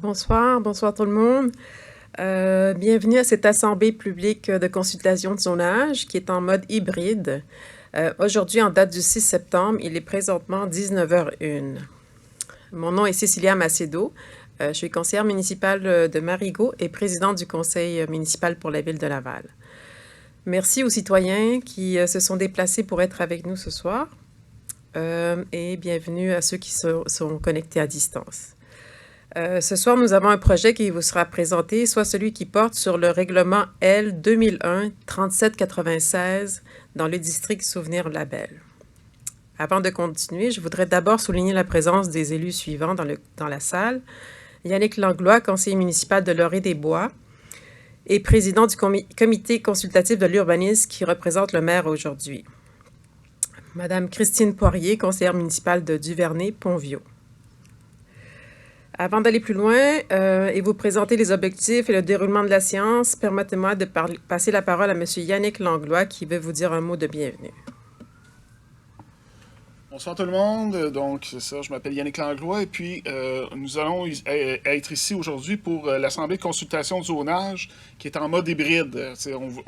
Bonsoir, bonsoir tout le monde. Bienvenue à cette assemblée publique de consultation de zonage qui est en mode hybride. Aujourd'hui, en date du 6 septembre, il est présentement 19h01. Mon nom est Cécilia Macedo. Je suis conseillère municipale de Marigot et présidente du conseil municipal pour la ville de Laval. Merci aux citoyens qui se sont déplacés pour être avec nous ce soir et bienvenue à ceux qui sont connectés à distance. Ce soir, nous avons un projet qui vous sera présenté, soit celui qui porte sur le règlement L 2001-3796 dans le district Souvenir-Label. Avant de continuer, je voudrais d'abord souligner la présence des élus suivants dans la salle. Yannick Langlois, conseiller municipal de Laurier-des-Bois et président du comité consultatif de l'urbanisme qui représente le maire aujourd'hui. Madame Christine Poirier, conseillère municipale de Duvernay-Pontvio. Avant d'aller plus loin et vous présenter les objectifs et le déroulement de la séance, permettez-moi de passer la parole à M. Yannick Langlois qui veut vous dire un mot de bienvenue. Bonsoir tout le monde, donc c'est ça, je m'appelle Yannick Langlois et puis nous allons être ici aujourd'hui pour l'Assemblée de consultation de zonage qui est en mode hybride.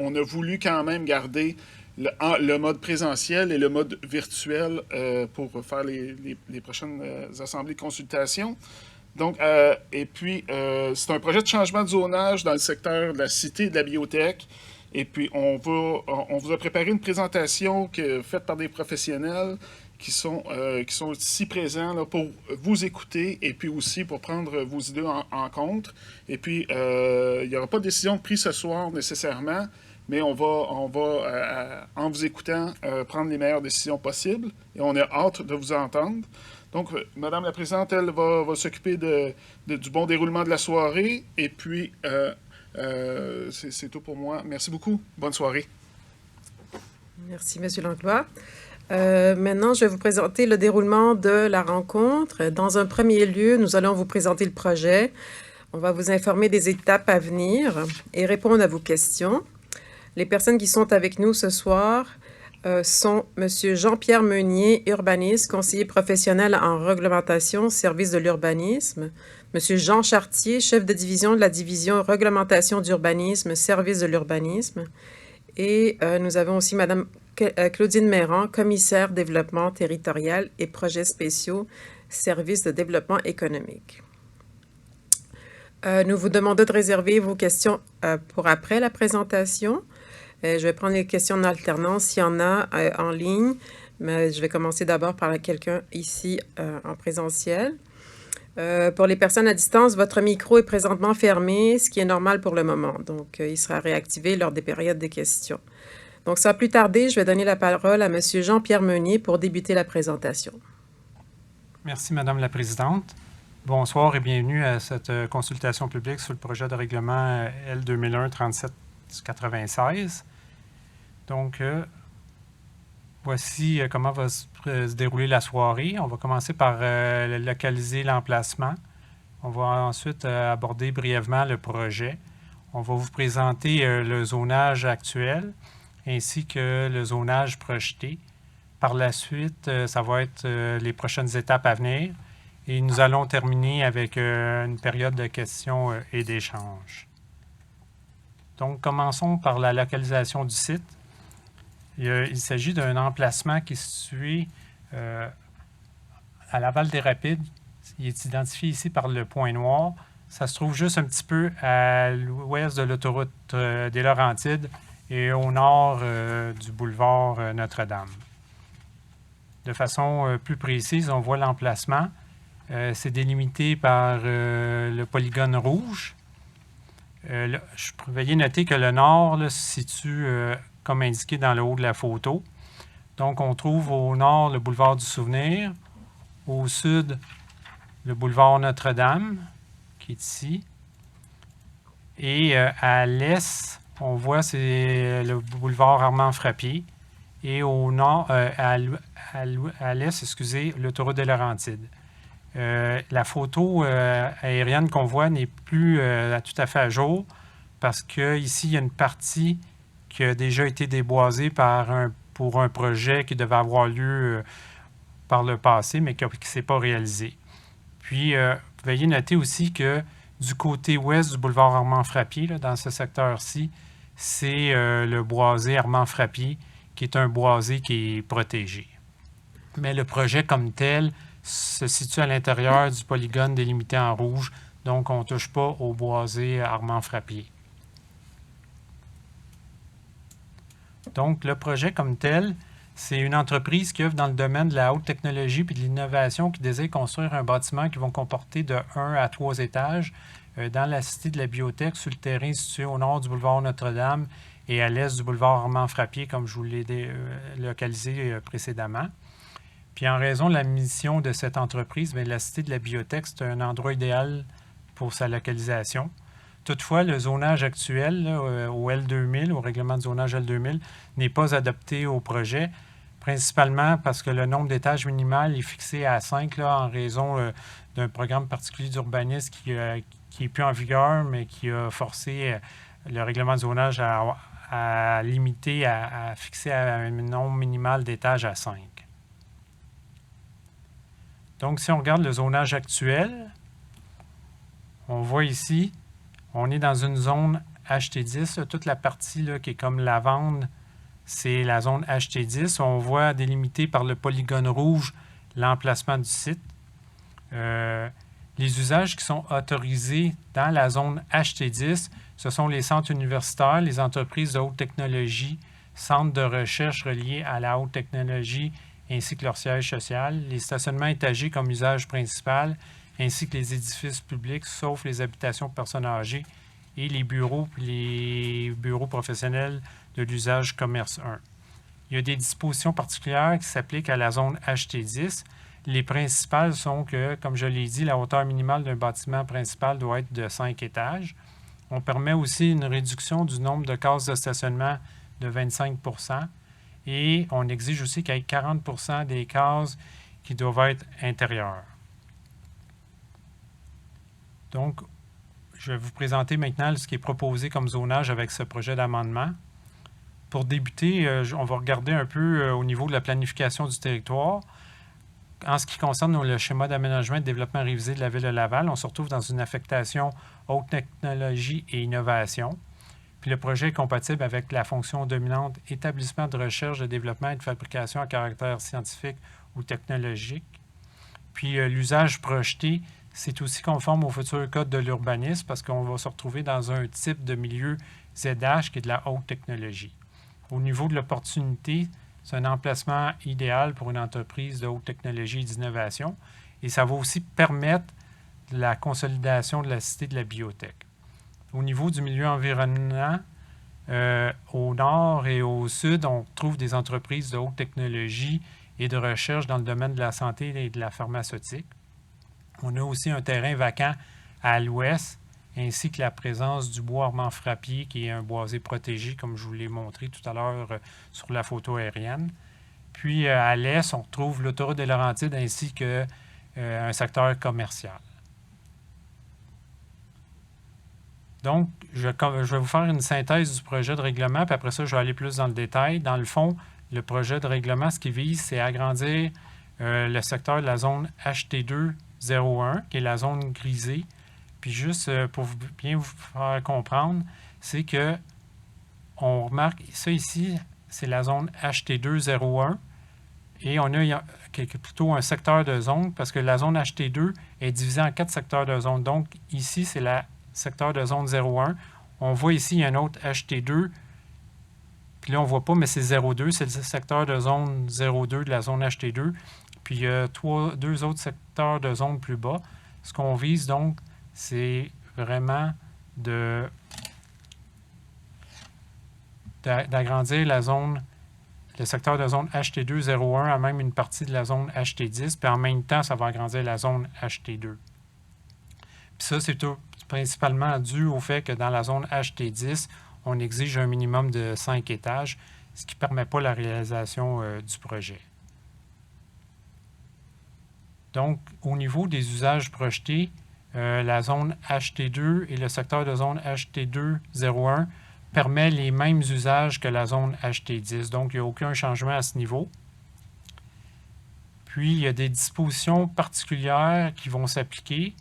On a voulu quand même garder le mode présentiel et le mode virtuel pour faire les prochaines assemblées de consultation. Donc, et puis, c'est un projet de changement de zonage dans le secteur de la cité et de la bibliothèque. Et puis, on vous a préparé une présentation faite par des professionnels qui sont ici présents là, pour vous écouter et puis aussi pour prendre vos idées en compte. Et puis, il n'y aura pas de décision de prise ce soir nécessairement, mais on va en vous écoutant, prendre les meilleures décisions possibles. Et on a hâte de vous entendre. Donc, Madame la Présidente, elle va s'occuper du bon déroulement de la soirée. Et puis, c'est tout pour moi. Merci beaucoup. Bonne soirée. Merci, M. Langlois. Maintenant, je vais vous présenter le déroulement de la rencontre. Dans un premier lieu, nous allons vous présenter le projet. On va vous informer des étapes à venir et répondre à vos questions. Les personnes qui sont avec nous ce soir sont M. Jean-Pierre Meunier, urbaniste, conseiller professionnel en réglementation, service de l'urbanisme. M. Jean Chartier, chef de division de la division réglementation d'urbanisme, service de l'urbanisme. Et nous avons aussi Mme Claudine Méran, commissaire développement territorial et projets spéciaux, service de développement économique. Nous vous demandons de réserver vos questions pour après la présentation. Je vais prendre les questions en alternance s'il y en a en ligne, mais je vais commencer d'abord par quelqu'un ici en présentiel. Pour les personnes à distance, votre micro est présentement fermé, ce qui est normal pour le moment. Donc, il sera réactivé lors des périodes des questions. Donc, sans plus tarder, je vais donner la parole à M. Jean-Pierre Meunier pour débuter la présentation. Merci, Madame la Présidente. Bonsoir et bienvenue à cette consultation publique sur le projet de règlement L 2001-3796. Donc, voici comment va se dérouler la soirée. On va commencer par localiser l'emplacement. On va ensuite aborder brièvement le projet. On va vous présenter le zonage actuel ainsi que le zonage projeté. Par la suite, ça va être les prochaines étapes à venir. Et nous allons terminer avec une période de questions et d'échanges. Donc, commençons par la localisation du site. Il s'agit d'un emplacement qui est situé à Laval-des-Rapides. Il est identifié ici par le point noir. Ça se trouve juste un petit peu à l'ouest de l'autoroute des Laurentides et au nord du boulevard Notre-Dame. De façon plus précise, on voit l'emplacement. C'est délimité par le polygone rouge. Veuillez noter que le nord là, se situe comme indiqué dans le haut de la photo. Donc, on trouve au nord le boulevard du Souvenir, au sud le boulevard Notre-Dame, qui est ici, et à l'est, on voit c'est le boulevard Armand-Frappier, et au nord, à l'est, excusez, l'autoroute des Laurentides. La photo aérienne qu'on voit n'est plus tout à fait à jour parce qu'ici, il y a une partie qui a déjà été déboisée pour un projet qui devait avoir lieu par le passé, mais qui ne s'est pas réalisé. Puis, veuillez noter aussi que Du côté ouest du boulevard Armand-Frappier, là, dans ce secteur-ci, c'est le boisé Armand-Frappier, qui est un boisé qui est protégé. Mais le projet comme tel se situe à l'intérieur du polygone délimité en rouge, donc on ne touche pas au boisé Armand-Frappier. Donc, le projet comme tel, c'est une entreprise qui œuvre dans le domaine de la haute technologie et de l'innovation qui désire construire un bâtiment qui va comporter de 1 à 3 étages dans la cité de la Bibliothèque, sur le terrain situé au nord du boulevard Notre-Dame et à l'est du boulevard Armand-Frappier, comme je vous l'ai localisé précédemment. Puis en raison de la mission de cette entreprise, bien, la cité de la Bibliothèque, c'est un endroit idéal pour sa localisation. Toutefois, le zonage actuel, là, au L2000, au règlement de zonage L2000, n'est pas adapté au projet, principalement parce que le nombre d'étages minimal est fixé à 5 là, en raison d'un programme particulier d'urbanisme qui n'est plus en vigueur, mais qui a forcé le règlement de zonage à limiter, à fixer un nombre minimal d'étages à 5. Donc, si on regarde le zonage actuel, on voit ici, on est dans une zone HT10. Là, toute la partie là, qui est comme lavande, c'est la zone HT10. On voit délimité par le polygone rouge l'emplacement du site. Les usages qui sont autorisés dans la zone HT10, ce sont les centres universitaires, les entreprises de haute technologie, centres de recherche reliés à la haute technologie, ainsi que leur siège social, les stationnements étagés comme usage principal, ainsi que les édifices publics, sauf les habitations de personnes âgées et les bureaux professionnels de l'usage commerce 1. Il y a des dispositions particulières qui s'appliquent à la zone HT10. Les principales sont que, comme je l'ai dit, la hauteur minimale d'un bâtiment principal doit être de 5 étages. On permet aussi une réduction du nombre de cases de stationnement de 25 % et on exige aussi qu'il y ait 40 % des cases qui doivent être intérieures. Donc, je vais vous présenter maintenant ce qui est proposé comme zonage avec ce projet d'amendement. Pour débuter, on va regarder un peu au niveau de la planification du territoire. En ce qui concerne le schéma d'aménagement et de développement révisé de la Ville de Laval, on se retrouve dans une affectation haute technologie et innovation. Puis le projet est compatible avec la fonction dominante établissement de recherche, de développement et de fabrication à caractère scientifique ou technologique. Puis l'usage projeté, c'est aussi conforme au futur code de l'urbanisme parce qu'on va se retrouver dans un type de milieu ZH qui est de la haute technologie. Au niveau de l'opportunité, c'est un emplacement idéal pour une entreprise de haute technologie et d'innovation et ça va aussi permettre la consolidation de la cité de la bibliothèque. Au niveau du milieu environnant, au nord et au sud, on trouve des entreprises de haute technologie et de recherche dans le domaine de la santé et de la pharmaceutique. On a aussi un terrain vacant à l'ouest, ainsi que la présence du bois Armand-Frappier, qui est un boisé protégé, comme je vous l'ai montré tout à l'heure sur la photo aérienne. Puis à l'est, on retrouve l'autoroute des Laurentides ainsi qu'un secteur commercial. Donc, je vais vous faire une synthèse du projet de règlement, puis après ça, je vais aller plus dans le détail. Dans le fond, le projet de règlement, ce qu'il vise, c'est agrandir le secteur de la zone HT2-01, qui est la zone grisée. Puis juste pour bien vous faire comprendre, c'est que on remarque, ça ici, c'est la zone HT2-01, et on a plutôt un secteur de zone, parce que la zone HT2 est divisée en 4 secteurs de zone. Donc, ici, c'est le secteur de zone 01. On voit ici, il y a un autre HT2, puis là, on ne voit pas, mais c'est 02, c'est le secteur de zone 02 de la zone HT2. Puis il y a deux autres secteurs de zone plus bas. Ce qu'on vise donc, c'est vraiment d'agrandir le secteur de zone HT2-01 à même une partie de la zone HT10, puis en même temps, ça va agrandir la zone HT2. Puis ça, c'est principalement dû au fait que dans la zone HT10, on exige un minimum de 5 étages, ce qui ne permet pas la réalisation du projet. Donc, au niveau des usages projetés, la zone HT2 et le secteur de zone HT2-01 permet les mêmes usages que la zone HT10. Donc, il n'y a aucun changement à ce niveau. Puis, il y a des dispositions particulières qui vont s'appliquer.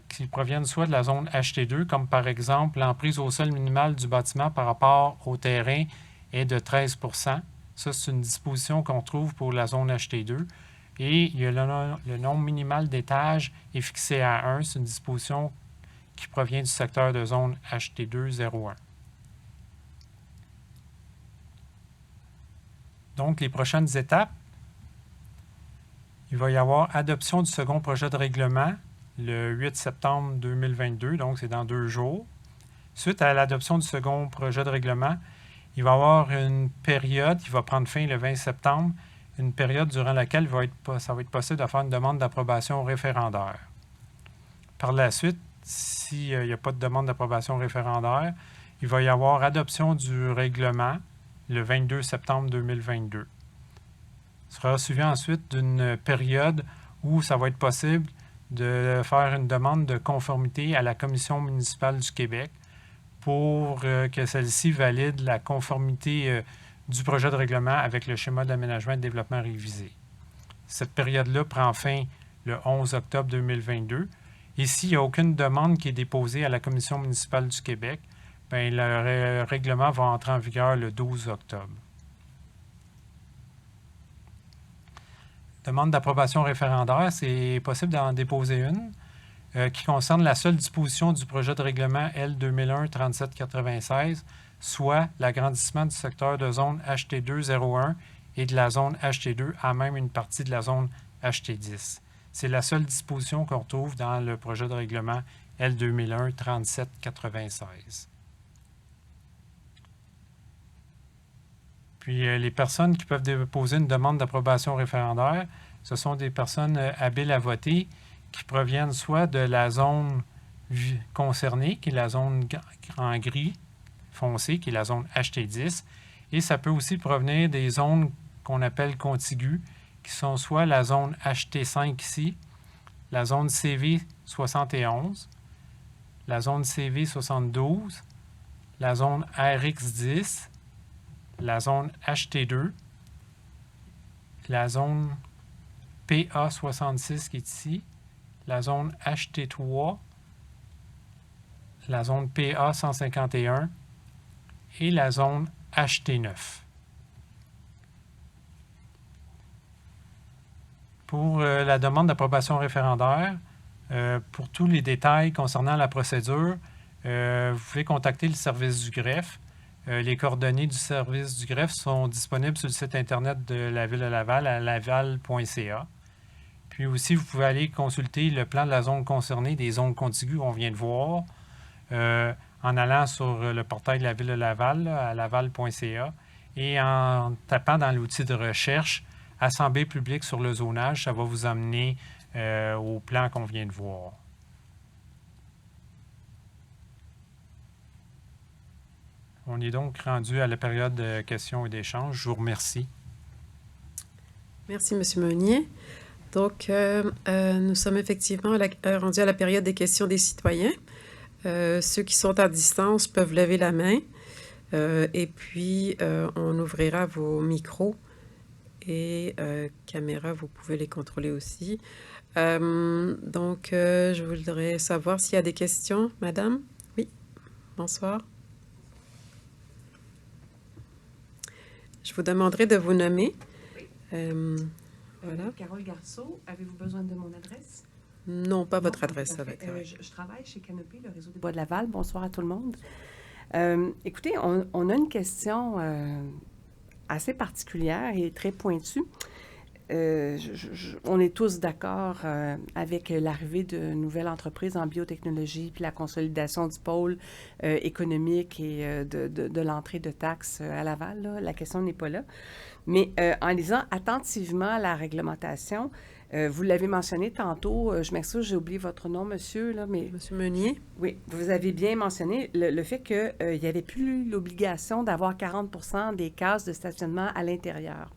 qui proviennent soit de la zone HT2, comme par exemple l'emprise au sol minimale du bâtiment par rapport au terrain est de 13 %. Ça, c'est une disposition qu'on trouve pour la zone HT2. Et il y a le nombre minimal d'étages est fixé à 1. C'est une disposition qui provient du secteur de zone HT2-01. Donc, les prochaines étapes, il va y avoir adoption du second projet de règlement le 8 septembre 2022, donc c'est dans 2 jours. Suite à l'adoption du second projet de règlement, il va y avoir une période qui va prendre fin le 20 septembre, une période durant laquelle ça va être possible de faire une demande d'approbation référendaire. Par la suite, s'il n'y a pas de demande d'approbation référendaire, il va y avoir adoption du règlement le 22 septembre 2022. Ce sera suivi ensuite d'une période où ça va être possible de faire une demande de conformité à la Commission municipale du Québec pour que celle-ci valide la conformité du projet de règlement avec le schéma d'aménagement et de développement révisé. Cette période-là prend fin le 11 octobre 2022. Et s'il n'y a aucune demande qui est déposée à la Commission municipale du Québec, bien, le règlement va entrer en vigueur le 12 octobre. Demande d'approbation référendaire, c'est possible d'en déposer une qui concerne la seule disposition du projet de règlement L 2001-3796, soit l'agrandissement du secteur de zone HT2-01 et de la zone HT2 à même une partie de la zone HT10. C'est la seule disposition qu'on retrouve dans le projet de règlement L 2001-3796. Puis les personnes qui peuvent déposer une demande d'approbation référendaire, ce sont des personnes habiles à voter qui proviennent soit de la zone concernée, qui est la zone en gris foncé, qui est la zone HT10, et ça peut aussi provenir des zones qu'on appelle contiguës, qui sont soit la zone HT5 ici, la zone CV 71, la zone CV 72, la zone RX10, la zone HT2, la zone PA66 qui est ici, la zone HT3, la zone PA151 et la zone HT9. Pour la demande d'approbation référendaire, pour tous les détails concernant la procédure, vous pouvez contacter le service du greffe. Les coordonnées du service du greffe sont disponibles sur le site Internet de la Ville de Laval à laval.ca. Puis aussi, vous pouvez aller consulter le plan de la zone concernée, des zones contiguës qu'on vient de voir, en allant sur le portail de la Ville de Laval, à laval.ca, et en tapant dans l'outil de recherche « Assemblée publique sur le zonage », ça va vous amener au plan qu'on vient de voir. On est donc rendu à la période de questions et d'échanges. Je vous remercie. Merci, M. Meunier. Donc, nous sommes effectivement rendus à la période des questions des citoyens. Ceux qui sont à distance peuvent lever la main et puis on ouvrira vos micros et caméras, vous pouvez les contrôler aussi. Donc, je voudrais savoir s'il y a des questions. Madame? Oui, bonsoir. Je vous demanderai de vous nommer. Voilà. Carole Garceau, avez-vous besoin de mon adresse? Non, pas votre Non, adresse. Ça va être je travaille chez Canopy, le réseau des Bois de Laval. Bonsoir à tout le monde. Écoutez, on a une question assez particulière et très pointue. On est tous d'accord avec l'arrivée de nouvelles entreprises en biotechnologie puis la consolidation du pôle économique et de l'entrée de taxes à Laval. Là. La question n'est pas là. Mais en lisant attentivement la réglementation, vous l'avez mentionné tantôt, je m'excuse, j'ai oublié votre nom, monsieur. Là, mais Monsieur Meunier? Oui, vous avez bien mentionné le fait qu'il n'y avait plus l'obligation d'avoir 40% des cases de stationnement à l'intérieur.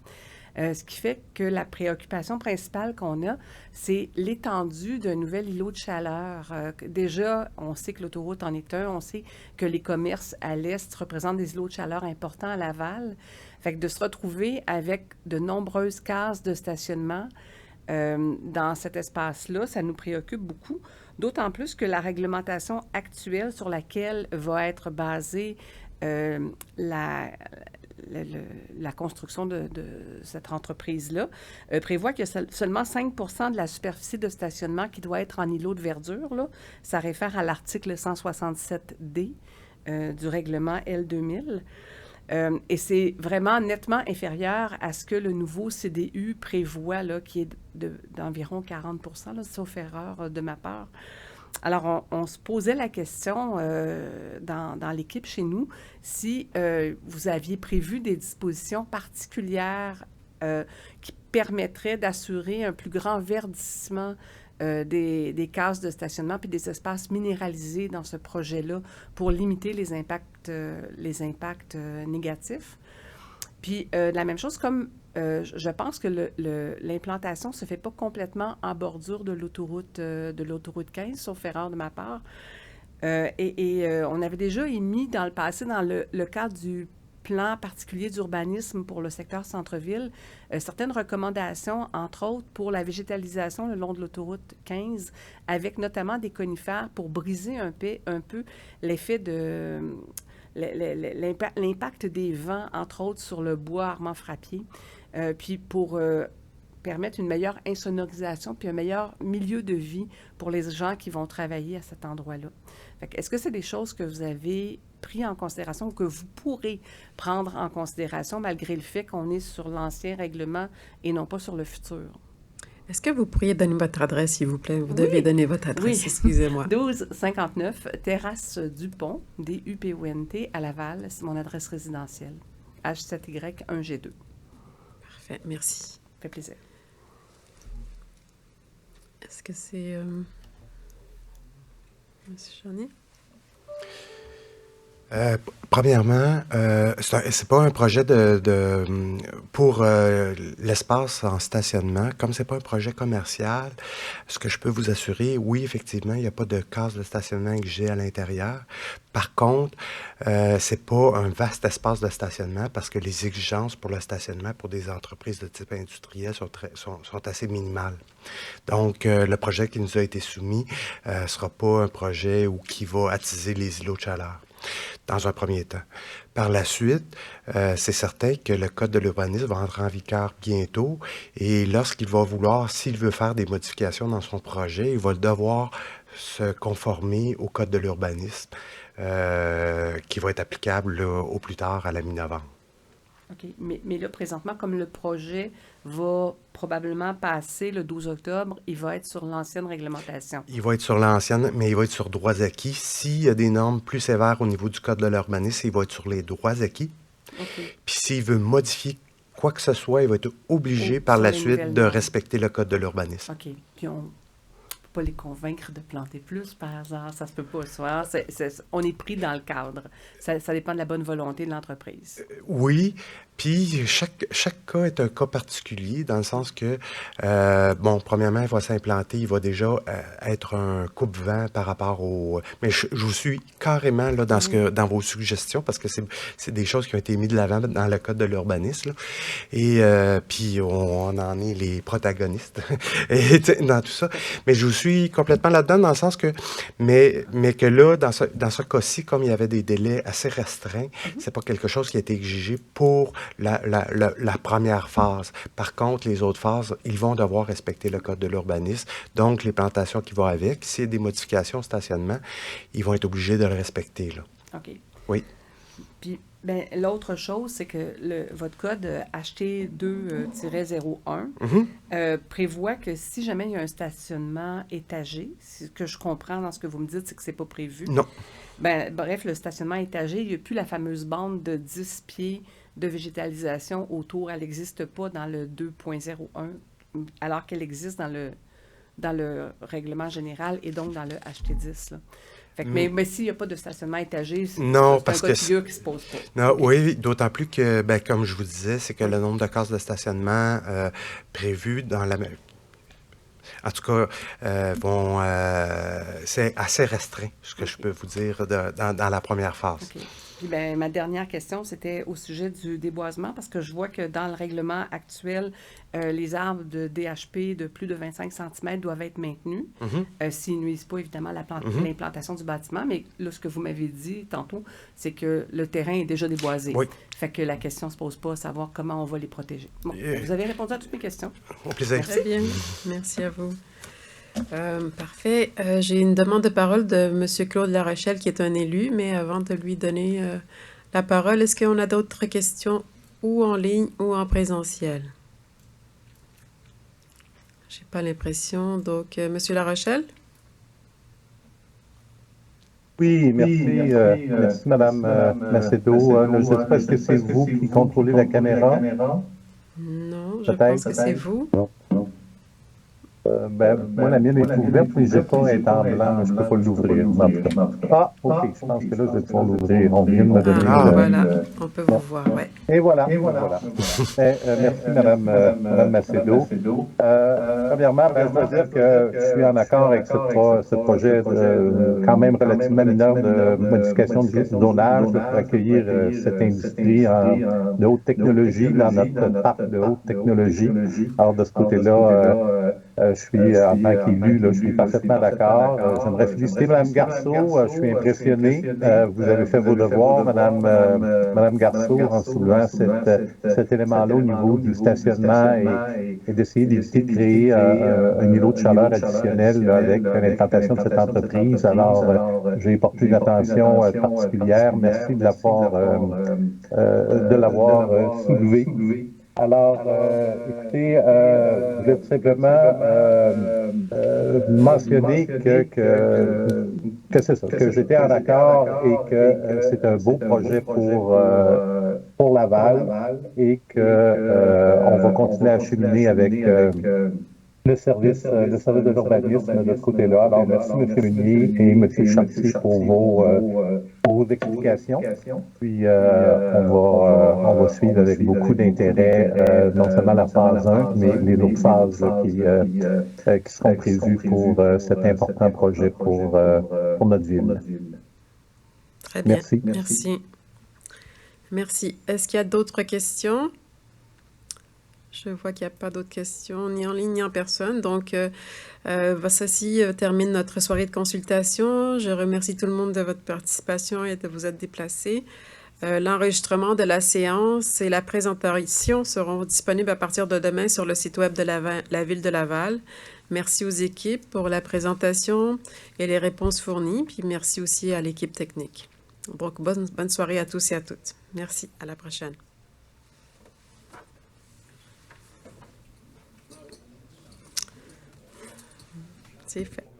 Ce qui fait que la préoccupation principale qu'on a, c'est l'étendue d'un nouvel îlot de chaleur. Déjà, on sait que l'autoroute en est un, on sait que les commerces à l'est représentent des îlots de chaleur importants à Laval. Fait que de se retrouver avec de nombreuses cases de stationnement, dans cet espace-là, ça nous préoccupe beaucoup, d'autant plus que la réglementation actuelle sur laquelle va être basée la construction de cette entreprise-là prévoit qu'il y a seulement 5 de la superficie de stationnement qui doit être en îlot de verdure. Là. Ça réfère à l'article 167D du règlement L2000. Et c'est vraiment nettement inférieur à ce que le nouveau CDU prévoit, là, qui est d'environ 40 là, sauf erreur de ma part. Alors, on se posait la question dans l'équipe chez nous si vous aviez prévu des dispositions particulières qui permettraient d'assurer un plus grand verdissement des cases de stationnement puis des espaces minéralisés dans ce projet-là pour limiter les impacts négatifs. Puis, la même chose, comme je pense que l'implantation ne se fait pas complètement en bordure de l'autoroute 15, sauf erreur de ma part. On avait déjà émis dans le passé, dans le cadre du plan particulier d'urbanisme pour le secteur centre-ville, certaines recommandations, entre autres pour la végétalisation le long de l'autoroute 15, avec notamment des conifères pour briser un peu l'effet de l'impact des vents, entre autres sur le bois Armand-Frappier, puis pour permettre une meilleure insonorisation puis un meilleur milieu de vie pour les gens qui vont travailler à cet endroit-là. Est-ce que c'est des choses que vous avez pris en considération ou que vous pourrez prendre en considération malgré le fait qu'on est sur l'ancien règlement et non pas sur le futur? Est-ce que vous pourriez donner votre adresse, s'il vous plaît? Vous devez donner votre adresse, oui. Excusez-moi. 1259, Terrasse du Pont, DUPONT, à Laval. C'est mon adresse résidentielle. H7Y1G2. Parfait, merci. Ça fait plaisir. Est-ce que c'est... Monsieur Charnier? Premièrement, c'est pas un projet pour l'espace en stationnement. Comme c'est pas un projet commercial, ce que je peux vous assurer, oui, effectivement, il n'y a pas de case de stationnement exigée à l'intérieur. Par contre, c'est pas un vaste espace de stationnement parce que les exigences pour le stationnement pour des entreprises de type industriel sont assez minimales. Donc, le projet qui nous a été soumis sera pas un projet qui va attiser les îlots de chaleur. Dans un premier temps. Par la suite, c'est certain que le Code de l'urbanisme va entrer en vigueur bientôt et lorsqu'il va vouloir, s'il veut faire des modifications dans son projet, il va devoir se conformer au Code de l'urbanisme qui va être applicable là, au plus tard à la mi-novembre. OK. Mais là, présentement, comme le projet va probablement passer le 12 octobre, il va être sur l'ancienne réglementation. Il va être sur l'ancienne, mais il va être sur droits acquis. S'il y a des normes plus sévères au niveau du Code de l'urbanisme, il va être sur les droits acquis. OK. Puis s'il veut modifier quoi que ce soit, il va être obligé par la suite de respecter le Code de l'urbanisme. OK. Puis on ne peut pas les convaincre de planter plus, par hasard. Ça se peut pas. On est pris dans le cadre. Ça dépend de la bonne volonté de l'entreprise. Oui, puis chaque cas est un cas particulier dans le sens que, premièrement, il va s'implanter, il va déjà être un coupe-vent par rapport au... Mais je vous suis carrément là, dans vos suggestions parce que c'est des choses qui ont été mises de l'avant dans le Code de l'urbanisme. Là. Et puis, on en est les protagonistes et, dans tout ça. Mais je vous suis complètement là-dedans dans le sens que... Mais que là, dans ce cas-ci, comme il y avait des délais assez restreints, c'est pas quelque chose qui a été exigé pour la première phase. Par contre, les autres phases, ils vont devoir respecter le Code de l'urbanisme. Donc, les plantations qui vont avec, s'il y a des modifications au stationnement, ils vont être obligés de le respecter. Là. OK. Oui. Puis, l'autre chose, c'est que votre code HT2-01 prévoit que si jamais il y a un stationnement étagé, ce que je comprends dans ce que vous me dites, c'est que c'est pas prévu. Non. Bref, le stationnement étagé, il n'y a plus la fameuse bande de 10 pieds de végétalisation autour. Elle n'existe pas dans le 2.01, alors qu'elle existe dans le règlement général et donc dans le HT10. Là. Fait que, mais s'il n'y a pas de stationnement étagé, c'est un cas de figure qui ne se pose pas. Non, okay. Oui, d'autant plus que, comme je vous disais, c'est que le nombre de cases de stationnement prévues dans la... En tout cas, c'est assez restreint, ce que je peux vous dire, dans la première phase. Okay. Puis ben, ma dernière question, c'était au sujet du déboisement, parce que je vois que dans le règlement actuel, les arbres de DHP de plus de 25 cm doivent être maintenus, s'ils ne nuisent pas évidemment à l'implantation du bâtiment. Mais là, ce que vous m'avez dit tantôt, c'est que le terrain est déjà déboisé. Oui. Fait que la question ne se pose pas à savoir comment on va les protéger. Bon, vous avez répondu à toutes mes questions. Au plaisir. Très bien. Merci à vous. Parfait. J'ai une demande de parole de M. Claude Larochelle, qui est un élu, mais avant de lui donner la parole, est-ce qu'on a d'autres questions ou en ligne ou en présentiel? J'ai pas l'impression. Donc, M. Larochelle? Oui, merci, merci Madame Macedo. Je ne sais pas si c'est vous qui contrôlez la caméra. Non, je Peut-être. pense que c'est vous. Moi, la mienne est ouverte, mais je n'ai pas être en blanc, je ne peux pas l'ouvrir. En tout cas. Ah, OK, je pense que là, je vais pouvoir l'ouvrir. On vient de me donner... Voilà, on peut vous voir, ouais. Et voilà. Merci Madame Macedo. Premièrement, je dois dire que je suis en accord avec ce projet quand même relativement mineur de modification du zonage pour accueillir cette industrie de haute technologie dans notre parc de haute technologie. Alors, de ce côté-là, je suis, en tant qu'élu, je suis parfaitement d'accord. J'aimerais féliciter Mme Garceau. Je suis impressionné. Vous avez fait vos devoirs, Madame Garceau, en soulevant cet élément-là au niveau du stationnement et d'essayer d'éviter de créer un îlot de chaleur additionnel avec l'implantation de cette entreprise. Alors, j'ai porté une attention particulière. Merci de l'avoir soulevé. Alors, écoutez, je voulais tout simplement mentionner que c'est ça, que j'étais en accord et que c'est un beau projet pour Laval et que on va continuer à cheminer avec le service de l'urbanisme de ce côté-là. Alors, merci M. Meunier et M. Chartier pour vos explications. Puis, on va suivre avec beaucoup d'intérêt non seulement la phase 1, mais les autres phases qui seront prévues pour cet important projet pour notre ville. Très bien. Merci. Merci. Est-ce qu'il y a d'autres questions? Je vois qu'il n'y a pas d'autres questions, ni en ligne, ni en personne. Donc, ceci termine notre soirée de consultation. Je remercie tout le monde de votre participation et de vous être déplacés. L'enregistrement de la séance et la présentation seront disponibles à partir de demain sur le site web de la Ville de Laval. Merci aux équipes pour la présentation et les réponses fournies. Puis merci aussi à l'équipe technique. Donc, bonne soirée à tous et à toutes. Merci. À la prochaine. C'est fait.